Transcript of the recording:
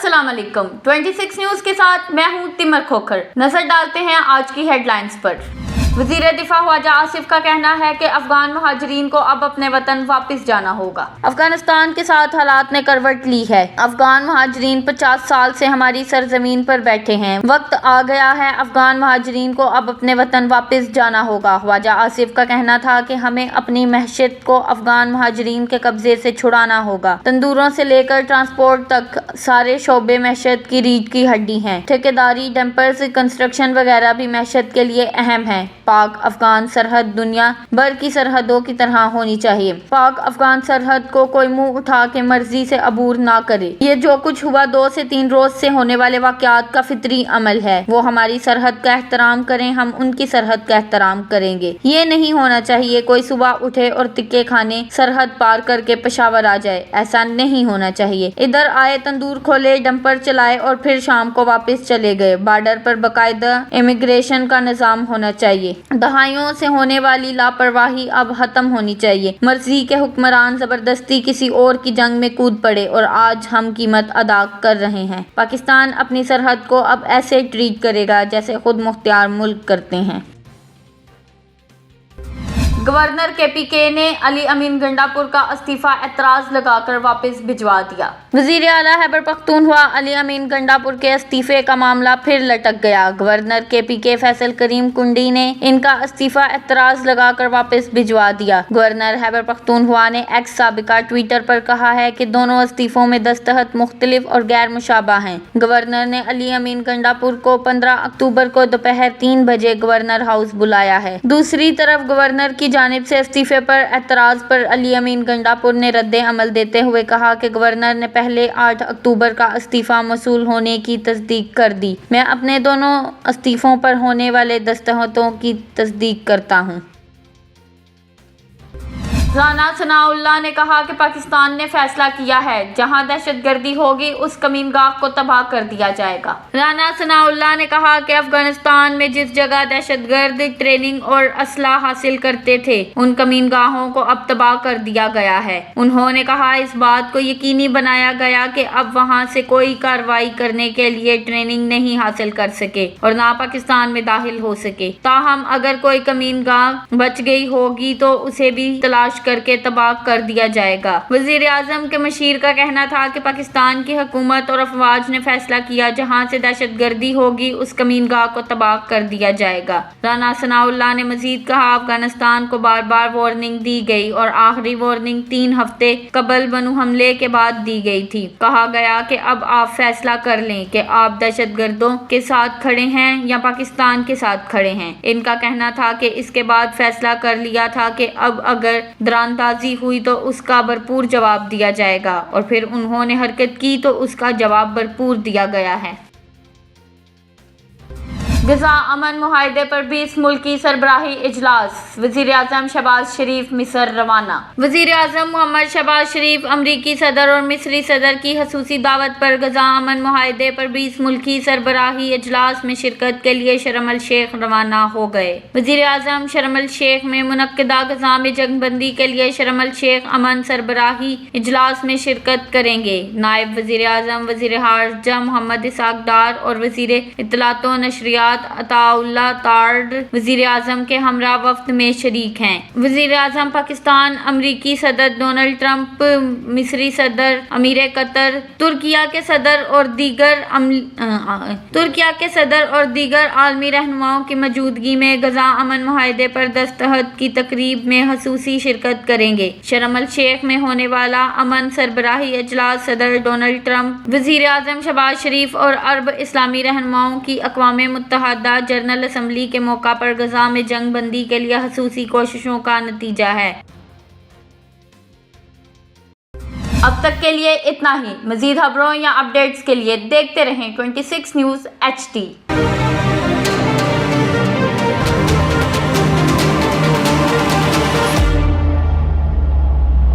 अस्सलाम वालेकुम। 26 न्यूज के साथ मैं हूं तिमर खोखर। नजर डालते हैं आज की हेडलाइंस पर। वजीर दिफा ख्वाजा आसिफ का कहना है कि अफगान महाजरीन को अब अपने वतन वापस जाना होगा। अफगानिस्तान के साथ हालात ने करवट ली है। अफगान महाजरीन 50 साल से हमारी सरजमीन पर बैठे हैं। वक्त आ गया है अफगान महाजरीन को अब अपने वतन वापस जाना होगा। ख्वाजा आसिफ का कहना था कि हमें अपनी महशत को अफगान महाजरीन के कब्जे से छुड़ाना होगा। तंदूरों से लेकर ट्रांसपोर्ट तक सारे शोबे महशत की रीढ़ की हड्डी हैं। ठेकेदारी, डंपर्स, कंस्ट्रक्शन वगैरह भी महशत के लिए अहम है। पाक अफगान सरहद दुनिया भर की सरहदों की तरह होनी चाहिए। पाक अफगान सरहद को कोई मुंह उठा के मर्जी से अबूर ना करे। ये जो कुछ हुआ 2 से 3 रोज से होने वाले वाकयात का फितरी अमल है। वो हमारी सरहद का एहतराम करें, हम उनकी सरहद का एहतराम करेंगे। ये नहीं होना चाहिए कोई सुबह उठे और तिक्के खाने सरहद पार करके पेशावर आ जाए। ऐसा नहीं होना चाहिए। इधर आए, तंदूर खोले, डंपर चलाए और फिर शाम को वापस चले गए। बॉर्डर पर बाकायदा इमिग्रेशन का निजाम होना चाहिए। दहाइयों से होने वाली लापरवाही अब खत्म होनी चाहिए। मर्जी के हुक्मरान जबरदस्ती किसी और की जंग में कूद पड़े और आज हम कीमत अदा कर रहे हैं। पाकिस्तान अपनी सरहद को अब ऐसे ट्रीट करेगा जैसे खुद मुख्तियार मुल्क करते हैं। गवर्नर KPK ने अली अमीन गंडापुर का इस्तीफा एतराज लगाकर वापस भिजवा दिया। वजीर आला खैबर पख्तूनख्वा अली अमीन गंडापुर के इस्तीफे का मामला फिर लटक गया। गवर्नर KPK फैसल करीम कुंडी ने इनका इस्तीफा एतराज लगाकर वापस भिजवा दिया। गवर्नर खैबर पख्तूनख्वा ने एक्स साबिका ट्विटर पर कहा है कि दोनों इस्तीफों में दस्तखत मुख्तलिफ और गैर मुशाबा हैं। गवर्नर ने अली अमीन गंडापुर को 15 अक्टूबर को दोपहर 3 बजे गवर्नर हाउस बुलाया है। दूसरी तरफ गवर्नर की जानिब से इस्तीफे पर एतराज पर अली अमीन गंडापुर ने रद्द अमल देते हुए कहा कि गवर्नर ने पहले 8 अक्टूबर का इस्तीफा मौसूल होने की तस्दीक कर दी। मैं अपने दोनों इस्तीफों पर होने वाले दस्तखतों की तस्दीक करता हूँ। राना सनाउल्लाह ने कहा कि पाकिस्तान ने फैसला किया है, जहां दहशतगर्दी होगी उस कमीनगाह को तबाह कर दिया जाएगा। राना सनाउल्लाह ने कहा कि अफगानिस्तान में जिस जगह दहशतगर्द ट्रेनिंग और असलाह हासिल करते थे, उन कमीनगाहों को अब तबाह कर दिया गया है। उन्होंने कहा इस बात को यकीनी बनाया गया कि अब वहां से कोई कार्रवाई करने के लिए ट्रेनिंग नहीं हासिल कर सके और ना पाकिस्तान में दाखिल हो सके। ताहम अगर कोई कमीनगाह बच गई होगी तो उसे भी तलाश करके तबाह कर दिया जाएगा। वजीर आजम के मशीर का कहना था कि पाकिस्तान की हुकूमत और अफवाज ने फैसला किया, जहां से दहशतगर्दी होगी उस कमीनगाह को तबाह कर दिया जाएगा। राना सनाउल्लाह ने मजीद कहा अफगानिस्तान को बार बार वार्निंग दी गई और आखिरी वार्निंग 3 हफ्ते कबल बनु हमले के बाद दी गई थी। कहा गया कि अब आप फैसला कर लें कि आप दहशतगर्दों के साथ खड़े हैं या पाकिस्तान के साथ खड़े हैं। इनका कहना था कि इसके बाद फैसला कर लिया था कि अब अगर दरानताजी हुई तो उसका भरपूर जवाब दिया जाएगा और फिर उन्होंने हरकत की तो उसका जवाब भरपूर दिया गया है। गजा अमन मुआहदे पर 20 मुल्की सरबराही इजलास। वजीर आजम शहबाज शरीफ मिस्र रवाना। वजीर आजम मोहम्मद शहबाज शरीफ अमरीकी सदर और मिस्री सदर की खसूसी दावत पर गजा अमन मुआहदे पर 20 मुल्की सरबराही इजलास में शिरकत के लिए शर्म अल शेख रवाना हो गए। वजीर आजम शर्म अल शेख में मुनक्किदा गजा में जंगबंदी के लिए शर्म अल शेख अमन सरबराही इजलास में शिरकत करेंगे। नायब वजीर आजम, वजीर हारजा मोहम्मद इसहाक डार और वजीर इत्तलात व नशरियात अताउल्लाह तार्ड वजीर आजम के हमरा वफ्द में शरीक हैं। वजीर आजम पाकिस्तान, अमरीकी सदर डोनाल्ड ट्रंप, मिस्री सदर, अमीर कतर, तुर्किया के सदर और दीगर आलमी रहनुमाओं की मौजूदगी में गजा अमन मुआहदे पर दस्तखत की तकरीब में खसूसी शिरकत करेंगे। शर्म अल शेख में होने वाला अमन सरबराही इजलास सदर डोनाल्ड ट्रंप, वजीर आजम शहबाज शरीफ और अरब इस्लामी रहनुमाओं की अक़वाम मुत्तहिदा जनरल असम्बली के मौका पर गजा में जंग बंदी के लिए खसूसी कोशिशों का नतीजा है। अब तक के लिए इतना ही। मजीद खबरों या अपडेट्स के लिए देखते रहें 26 न्यूज़ HD।